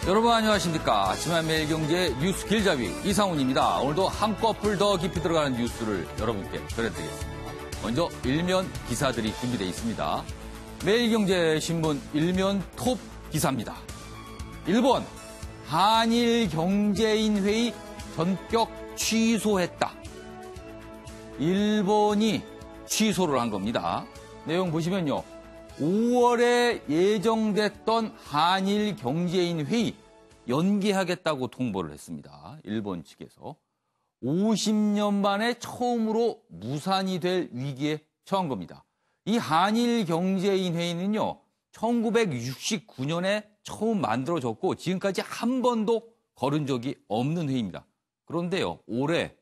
여러분 안녕하십니까. 아침에 매일경제 뉴스 길잡이 이상훈입니다. 오늘도 한꺼풀 더 깊이 들어가는 뉴스를 여러분께 전해드리겠습니다. 먼저 일면 기사들이 준비되어 있습니다. 매일경제신문 일면 톱 기사입니다. 일본 한일 경제인 회의 전격 취소했다. 일본이 취소를 한 겁니다. 내용 보시면요. 5월에 예정됐던 한일 경제인 회의 연기하겠다고 통보를 했습니다. 일본 측에서 50년 만에 처음으로 무산이 될 위기에 처한 겁니다. 이 한일 경제인 회의는요. 1969년에 처음 만들어졌고 지금까지 한 번도 거른 적이 없는 회의입니다. 그런데요. 올해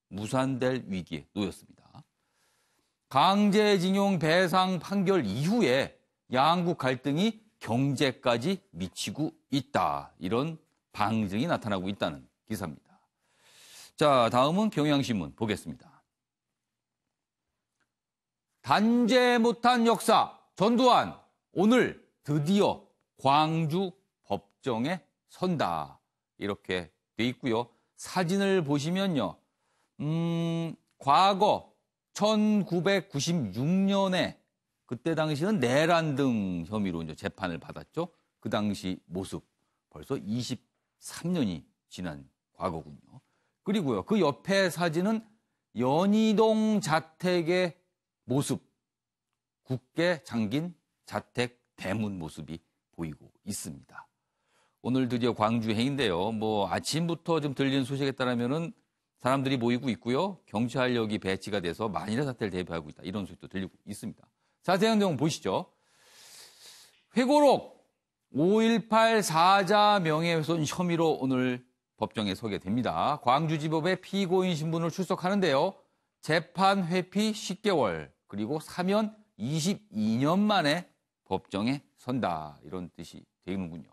무산될 위기에 놓였습니다. 강제징용 배상 판결 이후에 양국 갈등이 경제까지 미치고 있다. 이런 방증이 나타나고 있다는 기사입니다. 자, 다음은 경향신문 보겠습니다. 단죄 못한 역사 전두환 오늘 드디어 광주 법정에 선다. 이렇게 돼 있고요. 사진을 보시면요. 과거 1996년에 그때 당시는 내란 등 혐의로 이제 재판을 받았죠. 그 당시 모습 벌써 23년이 지난 과거군요. 그리고요. 그 옆에 사진은 연희동 자택의 모습, 굳게 잠긴 자택 대문 모습이 보이고 있습니다. 오늘 드디어 광주 행인데요. 아침부터 좀 들리는 소식에 따르면은 사람들이 모이고 있고요. 경찰력이 배치가 돼서 만일의 사태를 대비하고 있다. 이런 소식도 들리고 있습니다. 자세한 내용 보시죠. 회고록 5.18 사자 명예훼손 혐의로 오늘 법정에 서게 됩니다. 광주지법의 피고인 신분으로 출석하는데요. 재판 회피 10개월 그리고 사면 22년 만에 법정에 선다. 이런 뜻이 되는군요.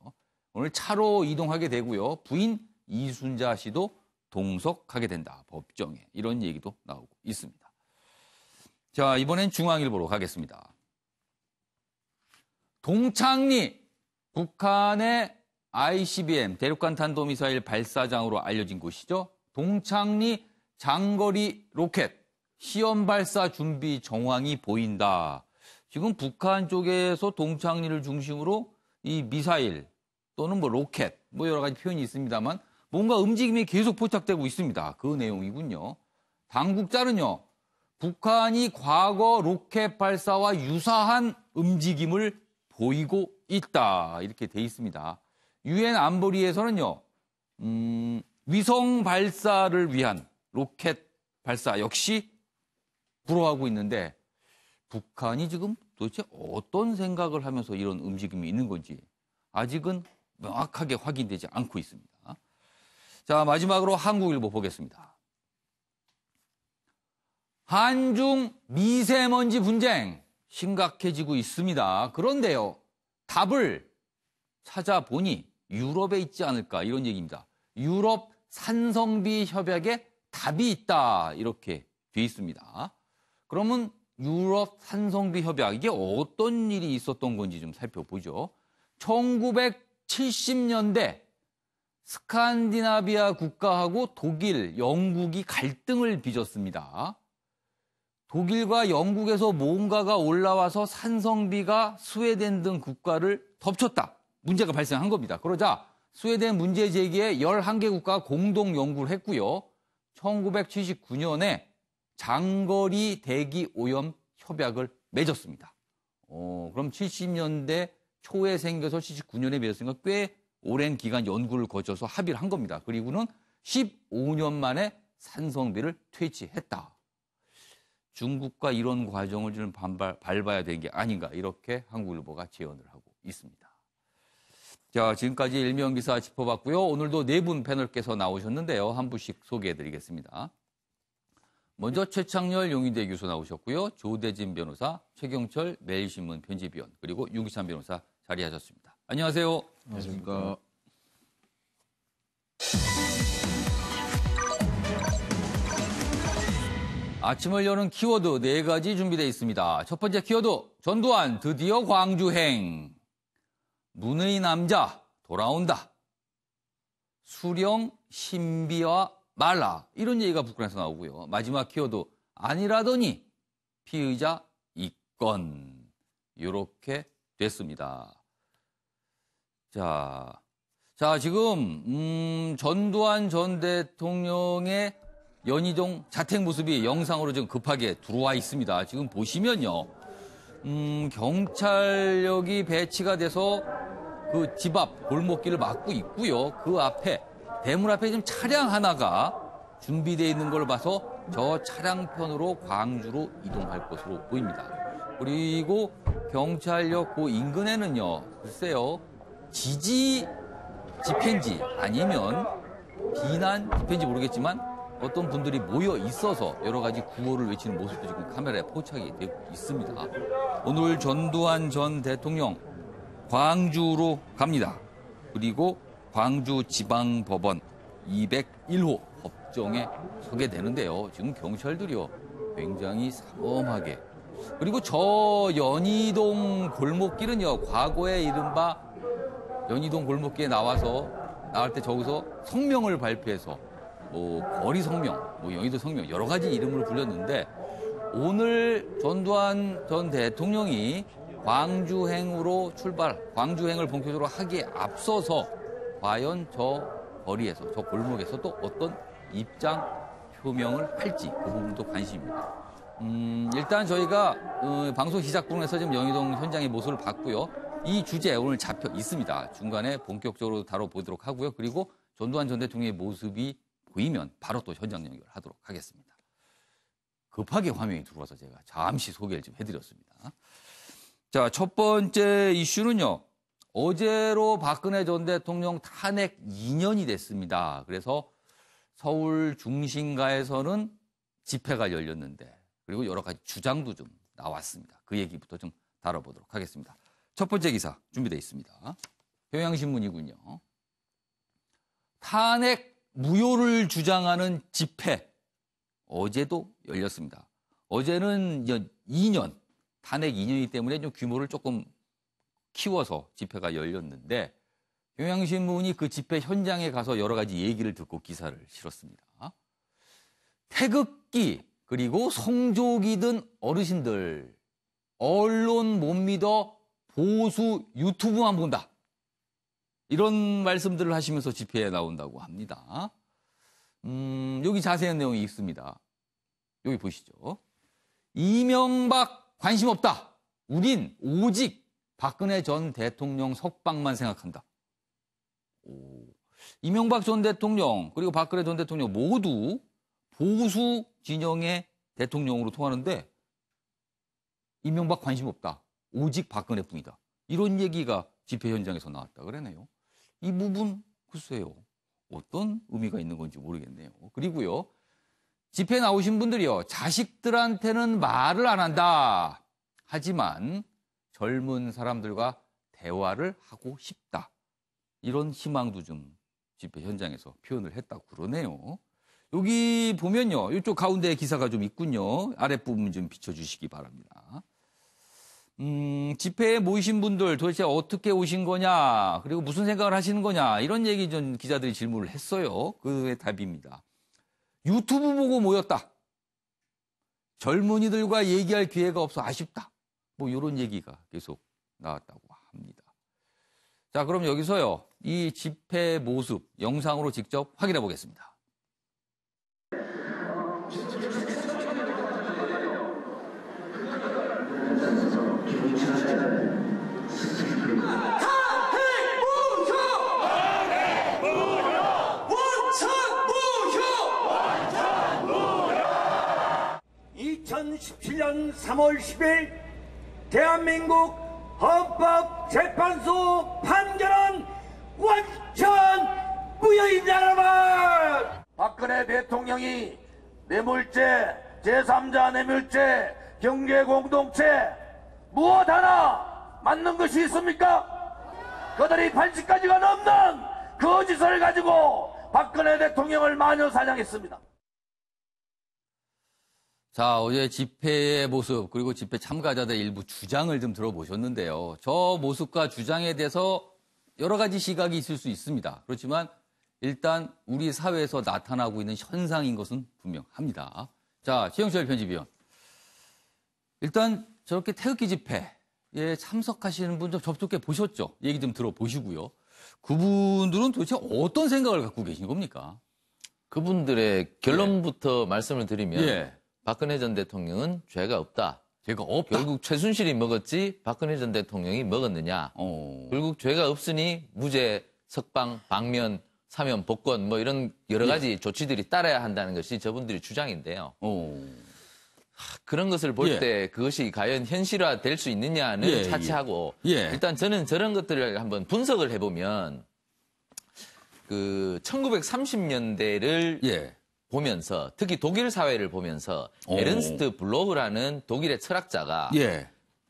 오늘 차로 이동하게 되고요. 부인 이순자 씨도 동석하게 된다. 법정에. 이런 얘기도 나오고 있습니다. 자, 이번엔 중앙일보로 가겠습니다. 동창리 북한의 ICBM 대륙간 탄도미사일 발사장으로 알려진 곳이죠. 동창리 장거리 로켓 시험 발사 준비 정황이 보인다. 지금 북한 쪽에서 동창리를 중심으로 이 미사일 또는 로켓 여러 가지 표현이 있습니다만 뭔가 움직임이 계속 포착되고 있습니다. 그 내용이군요. 당국자는요. 북한이 과거 로켓 발사와 유사한 움직임을 보이고 있다. 이렇게 돼 있습니다. 유엔 안보리에서는요. 위성 발사를 위한 로켓 발사 역시 불허하고 있는데 북한이 지금 도대체 어떤 생각을 하면서 이런 움직임이 있는 건지 아직은 명확하게 확인되지 않고 있습니다. 자, 마지막으로 한국일보 보겠습니다. 한중 미세먼지 분쟁 심각해지고 있습니다. 그런데요, 답을 찾아보니 유럽에 있지 않을까 이런 얘기입니다. 유럽 산성비 협약에 답이 있다 이렇게 돼 있습니다. 그러면 유럽 산성비 협약 이게 어떤 일이 있었던 건지 좀 살펴보죠. 1970년대 스칸디나비아 국가하고 독일, 영국이 갈등을 빚었습니다. 독일과 영국에서 뭔가가 올라와서 산성비가 스웨덴 등 국가를 덮쳤다. 문제가 발생한 겁니다. 그러자 스웨덴 문제 제기에 11개 국가가 공동 연구를 했고요. 1979년에 장거리 대기 오염 협약을 맺었습니다. 그럼 70년대 초에 생겨서 79년에 맺었으니까 꽤 오랜 기간 연구를 거쳐서 합의를 한 겁니다. 그리고는 15년 만에 산성비를 퇴치했다. 중국과 이런 과정을 좀 밟아야 되는 게 아닌가 이렇게 한국일보가 제언을 하고 있습니다. 자, 지금까지 일면기사 짚어봤고요. 오늘도 네 분 패널께서 나오셨는데요. 한 분씩 소개해드리겠습니다. 먼저 최창렬 용인대 교수 나오셨고요. 조대진 변호사, 최경철 매일신문 편집위원, 그리고 윤기찬 변호사 자리하셨습니다. 안녕하세요. 안녕하십니까. 아침을 여는 키워드 4가지 준비되어 있습니다. 첫 번째 키워드, 전두환 드디어 광주행. 문의 남자 돌아온다. 수령 신비와 말라 이런 얘기가 북한에서 나오고요. 마지막 키워드 아니라더니 피의자 입건 이렇게 됐습니다. 자 지금 전두환 전 대통령의 연희동 자택 모습이 영상으로 지금 급하게 들어와 있습니다. 지금 보시면요. 경찰력이 배치가 돼서 그 집 앞 골목길을 막고 있고요. 그 앞에 대문 앞에 지금 차량 하나가 준비되어 있는 걸 봐서 저 차량편으로 광주로 이동할 것으로 보입니다. 그리고 경찰력 그 인근에는요. 글쎄요. 지지 집회인지 아니면 비난 집회인지 모르겠지만 어떤 분들이 모여 있어서 여러 가지 구호를 외치는 모습도 지금 카메라에 포착이 되고 있습니다. 오늘 전두환 전 대통령 광주로 갑니다. 그리고 광주지방법원 201호 법정에 서게 되는데요. 지금 경찰들이요. 굉장히 삼엄하게. 그리고 저 연희동 골목길은요. 과거에 이른바 연희동 골목길에 나올 때 저기서 성명을 발표해서 거리 성명, 연희도 성명 여러 가지 이름으로 불렸는데 오늘 전두환 전 대통령이 광주행으로 광주행을 본격적으로 하기에 앞서서 과연 저 거리에서, 저 골목에서 또 어떤 입장 표명을 할지 그 부분도 관심입니다. 일단 저희가 방송 시작 부분에서 지금 연희동 현장의 모습을 봤고요. 이 주제 오늘 잡혀 있습니다. 중간에 본격적으로 다뤄보도록 하고요. 그리고 전두환 전 대통령의 모습이 보이면 바로 또 현장 연결하도록 하겠습니다. 급하게 화면이 들어와서 제가 잠시 소개를 좀 해드렸습니다. 자, 첫 번째 이슈는요. 어제로 박근혜 전 대통령 탄핵 2년이 됐습니다. 그래서 서울 중심가에서는 집회가 열렸는데 그리고 여러 가지 주장도 좀 나왔습니다. 그 얘기부터 좀 다뤄보도록 하겠습니다. 첫 번째 기사 준비되어 있습니다. 경향신문이군요. 탄핵 무효를 주장하는 집회 어제도 열렸습니다. 어제는 2년, 탄핵 2년이기 때문에 좀 규모를 조금 키워서 집회가 열렸는데 경향신문이 그 집회 현장에 가서 여러 가지 얘기를 듣고 기사를 실었습니다. 태극기 그리고 성조기 든 어르신들 언론 못 믿어 보수 유튜브만 본다. 이런 말씀들을 하시면서 집회에 나온다고 합니다. 여기 자세한 내용이 있습니다. 여기 보시죠. 이명박 관심 없다. 우린 오직 박근혜 전 대통령 석방만 생각한다. 이명박 전 대통령 그리고 박근혜 전 대통령 모두 보수 진영의 대통령으로 통하는데 이명박 관심 없다. 오직 박근혜뿐이다. 이런 얘기가 집회 현장에서 나왔다 그러네요. 이 부분 글쎄요. 어떤 의미가 있는 건지 모르겠네요. 그리고요. 집회 나오신 분들이요. 자식들한테는 말을 안 한다. 하지만 젊은 사람들과 대화를 하고 싶다. 이런 희망도 좀 집회 현장에서 표현을 했다고 그러네요. 여기 보면요. 이쪽 가운데 기사가 좀 있군요. 아랫부분 좀 비춰주시기 바랍니다. 집회에 모이신 분들 도대체 어떻게 오신 거냐, 그리고 무슨 생각을 하시는 거냐, 이런 얘기 좀 기자들이 질문을 했어요. 그의 답입니다. 유튜브 보고 모였다. 젊은이들과 얘기할 기회가 없어 아쉽다. 뭐 이런 얘기가 계속 나왔다고 합니다. 자, 그럼 여기서요. 이 집회 모습 영상으로 직접 확인해 보겠습니다. (2017년 3월 10일) 대한민국 헌법재판소 판결은 완전 무효입니다, 여러분! 박근혜 대통령이 뇌물죄, 제3자 뇌물죄, 경제공동체 무엇 하나 맞는 것이 있습니까? 그들이 80가지가 넘는 거짓을 가지고 박근혜 대통령을 마녀사냥했습니다. 자, 어제 집회의 모습 그리고 집회 참가자들의 일부 주장을 좀 들어보셨는데요. 저 모습과 주장에 대해서 여러 가지 시각이 있을 수 있습니다. 그렇지만 일단 우리 사회에서 나타나고 있는 현상인 것은 분명합니다. 자, 최영철 편집위원. 일단 저렇게 태극기 집회에 참석하시는 분 좀 접촉해 보셨죠? 얘기 좀 들어보시고요. 그분들은 도대체 어떤 생각을 갖고 계신 겁니까? 그분들의 결론부터 말씀을 드리면 예. 박근혜 전 대통령은 죄가 없다. 죄가 없다. 결국 최순실이 먹었지 박근혜 전 대통령이 먹었느냐. 결국 죄가 없으니 무죄, 석방, 방면, 사면, 복권 뭐 이런 여러 가지 조치들이 따라야 한다는 것이 저분들의 주장인데요. 그런 것을 볼 때 그것이 과연 현실화 될 수 있느냐는 차치하고 일단 저는 저런 것들을 한번 분석을 해보면 그 1930년대를 보면서 특히 독일 사회를 보면서 에른스트 블로흐라는 독일의 철학자가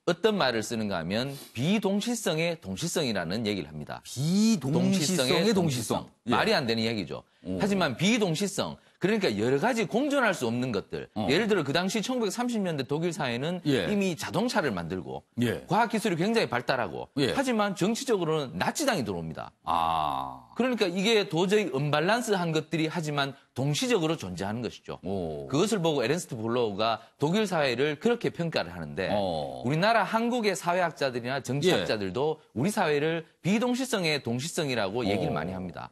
어떤 말을 쓰는가 하면 비동시성의 동시성이라는 얘기를 합니다. 비동시성의 동시성. 말이 안 되는 얘기죠. 하지만 비동시성, 그러니까 여러 가지 공존할 수 없는 것들. 예를 들어 그 당시 1930년대 독일 사회는 이미 자동차를 만들고 과학기술이 굉장히 발달하고 하지만 정치적으로는 나치당이 들어옵니다. 그러니까 이게 도저히 언밸런스한 것들이 하지만 동시적으로 존재하는 것이죠. 그것을 보고 에른스트 블로우가 독일 사회를 그렇게 평가를 하는데 우리나라 한국의 사회학자들이나 정치학자들도 우리 사회를 비동시성의 동시성이라고 얘기를 많이 합니다.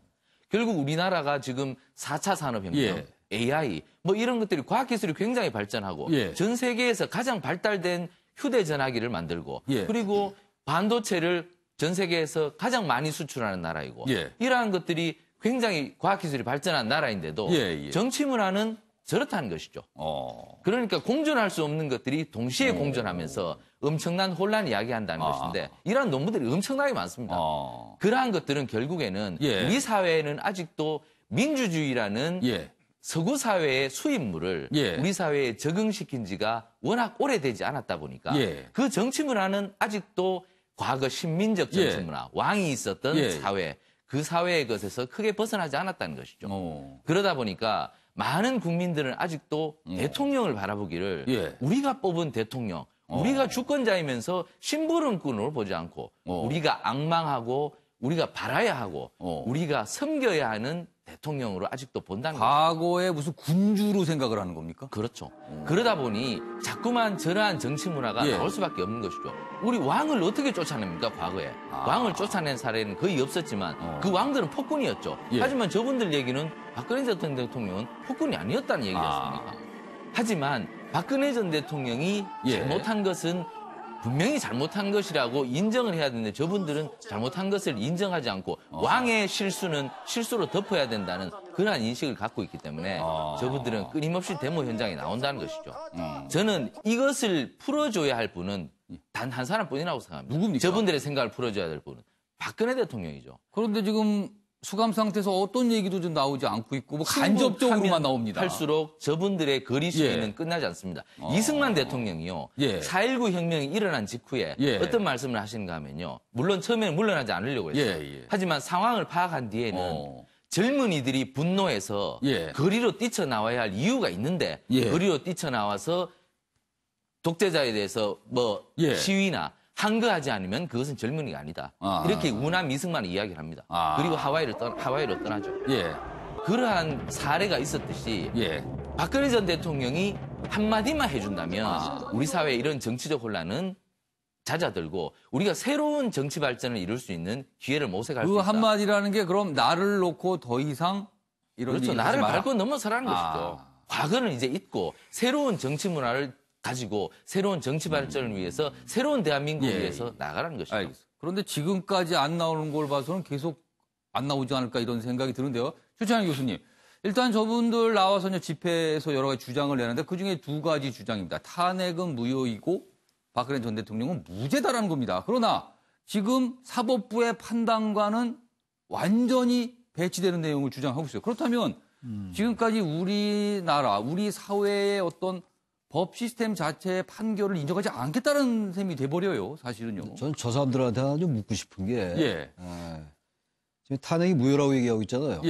결국 우리나라가 지금 4차 산업혁명, AI 뭐 이런 것들이 과학기술이 굉장히 발전하고 전 세계에서 가장 발달된 휴대전화기를 만들고 그리고 반도체를 전 세계에서 가장 많이 수출하는 나라이고 이러한 것들이 굉장히 과학기술이 발전한 나라인데도 정치 문화는 저렇다는 것이죠. 그러니까 공존할 수 없는 것들이 동시에 공존하면서 엄청난 혼란을 이야기한다는 것인데 이러한 논문들이 엄청나게 많습니다. 그러한 것들은 결국에는 우리 사회는 아직도 민주주의라는 서구 사회의 수입물을 우리 사회에 적응시킨 지가 워낙 오래되지 않았다 보니까 그 정치 문화는 아직도 과거 신민적 정치 문화, 왕이 있었던 사회, 그 사회의 것에서 크게 벗어나지 않았다는 것이죠. 그러다 보니까 많은 국민들은 아직도 대통령을 바라보기를 우리가 뽑은 대통령, 우리가 주권자이면서 심부름꾼으로 보지 않고 우리가 앙망하고 우리가 바라야 하고 우리가 섬겨야 하는 대통령으로 아직도 본다는 거죠. 과거에 무슨 군주로 생각을 하는 겁니까? 그렇죠. 그러다 보니 자꾸만 저러한 정치 문화가 나올 수밖에 없는 것이죠. 우리 왕을 어떻게 쫓아냅니까, 과거에? 왕을 쫓아낸 사례는 거의 없었지만 그 왕들은 폭군이었죠. 하지만 저분들 얘기는 박근혜 전 대통령은 폭군이 아니었다는 얘기지 않습니까? 하지만 박근혜 전 대통령이 잘못한 것은 분명히 잘못한 것이라고 인정을 해야 되는데 저분들은 잘못한 것을 인정하지 않고 왕의 실수는 실수로 덮어야 된다는 그러한 인식을 갖고 있기 때문에 저분들은 끊임없이 데모 현장에 나온다는 것이죠. 저는 이것을 풀어줘야 할 분은 단 한 사람뿐이라고 생각합니다. 누굽니까? 저분들의 생각을 풀어줘야 될 분은 박근혜 대통령이죠. 그런데 지금 수감 상태에서 어떤 얘기도 좀 나오지 않고 있고 뭐 간접적으로만 나옵니다. 할수록 저분들의 거리 수위는 끝나지 않습니다. 이승만 대통령이요. 4.19 혁명이 일어난 직후에 어떤 말씀을 하시는가 하면요. 물론 처음에는 물러나지 않으려고 했어요. 하지만 상황을 파악한 뒤에는 젊은이들이 분노해서 거리로 뛰쳐나와야 할 이유가 있는데 거리로 뛰쳐나와서 독재자에 대해서 뭐 시위나 항거하지 않으면 그것은 젊은이가 아니다. 이렇게 우남 이승만은 이야기를 합니다. 그리고 하와이로 떠나죠. 그러한 사례가 있었듯이 박근혜 전 대통령이 한마디만 해준다면 우리 사회의 이런 정치적 혼란은 잦아들고 우리가 새로운 정치 발전을 이룰 수 있는 기회를 모색할 수 있다. 그 한마디라는 게 그럼 나를 놓고 더 이상 이런 그렇죠. 나를 밟고 넘어서라는 것이죠. 과거는 이제 잊고 새로운 정치 문화를 가지고 새로운 정치 발전을 위해서 새로운 대한민국을 위해서 나가라는 것이죠. 알겠습니다. 그런데 지금까지 안 나오는 걸 봐서는 계속 안 나오지 않을까 이런 생각이 드는데요. 최찬희 교수님, 일단 저분들 나와서 집회에서 여러 가지 주장을 내는데 그중에 두 가지 주장입니다. 탄핵은 무효이고 박근혜 전 대통령은 무죄다라는 겁니다. 그러나 지금 사법부의 판단과는 완전히 배치되는 내용을 주장하고 있어요. 그렇다면 지금까지 우리나라, 우리 사회의 어떤 법 시스템 자체의 판결을 인정하지 않겠다는 셈이 돼버려요, 사실은요. 저는 저 사람들한테 하나 좀 묻고 싶은 게, 지금 탄핵이 무효라고 얘기하고 있잖아요.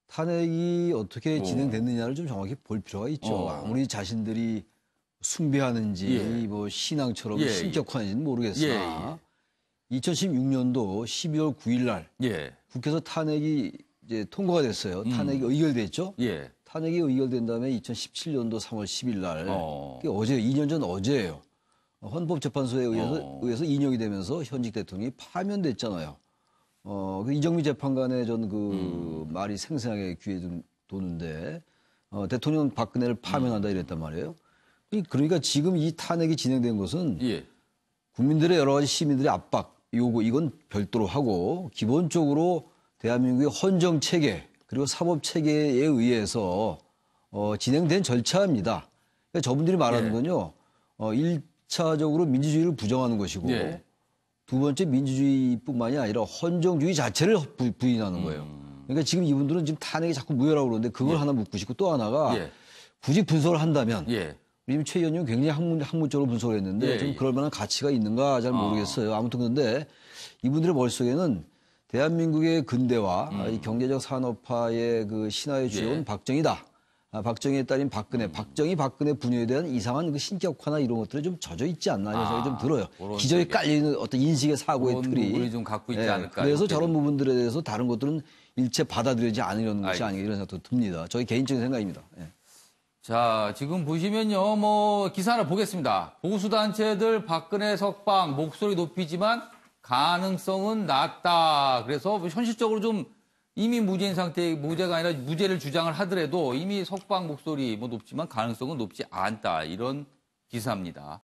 탄핵이 어떻게 진행됐느냐를 좀 정확히 볼 필요가 있죠. 아무리 자신들이 숭배하는지, 뭐 신앙처럼 신격화하는지는 모르겠으나, 2016년도 12월 9일 날 국회에서 탄핵이 이제 통과가 됐어요. 탄핵이 의결됐죠. 예. 탄핵이 의결된 다음에 2017년도 3월 10일 날, 그게 어제 2년 전 어제예요. 헌법재판소에 의해서 인용이 되면서 현직 대통령이 파면됐잖아요. 그 이정미 재판관의 말이 생생하게 귀에 좀 도는데, 대통령 박근혜를 파면한다 이랬단 말이에요. 그러니까 지금 이 탄핵이 진행된 것은 예. 국민들의 여러 가지 시민들의 압박, 요구, 이건 별도로 하고, 기본적으로 대한민국의 헌정 체계, 그리고 사법 체계에 의해서 진행된 절차입니다. 그러니까 저분들이 말하는 건요, 1차적으로 민주주의를 부정하는 것이고, 예. 두 번째 민주주의뿐만이 아니라 헌정주의 자체를 부인하는 거예요. 그러니까 지금 이분들은 지금 탄핵이 자꾸 무효라고 그러는데 그걸 하나 묻고 싶고 또 하나가 굳이 분석을 한다면 우리 지금 최 의원님 굉장히 학문적으로 분석을 했는데 좀 그럴 만한 가치가 있는가 잘 모르겠어요. 아무튼 그런데 이분들의 머릿속에는 대한민국의 근대화, 이 경제적 산업화의 그 신화의 주역은 박정희다. 박정희에 따른 박근혜, 박정희 분열에 대한 이상한 그 신격화나 이런 것들이 좀 젖어 있지 않나 이런 생각이 좀 들어요. 기저에 깔리는 어떤 인식의 사고의 틀이. 부분이 좀 갖고 있지 않을까. 그래서 저런 부분들에 대해서 다른 것들은 일체 받아들이지 않으려는 것이 아닌가 이런 생각도 듭니다. 저희 개인적인 생각입니다. 자, 지금 보시면요, 기사 하나 보겠습니다. 보수단체들 박근혜 석방 목소리 높이지만 가능성은 낮다. 그래서 현실적으로 좀 이미 무죄인 상태, 무죄가 아니라 무죄를 주장을 하더라도 이미 석방 목소리 높지만 가능성은 높지 않다. 이런 기사입니다.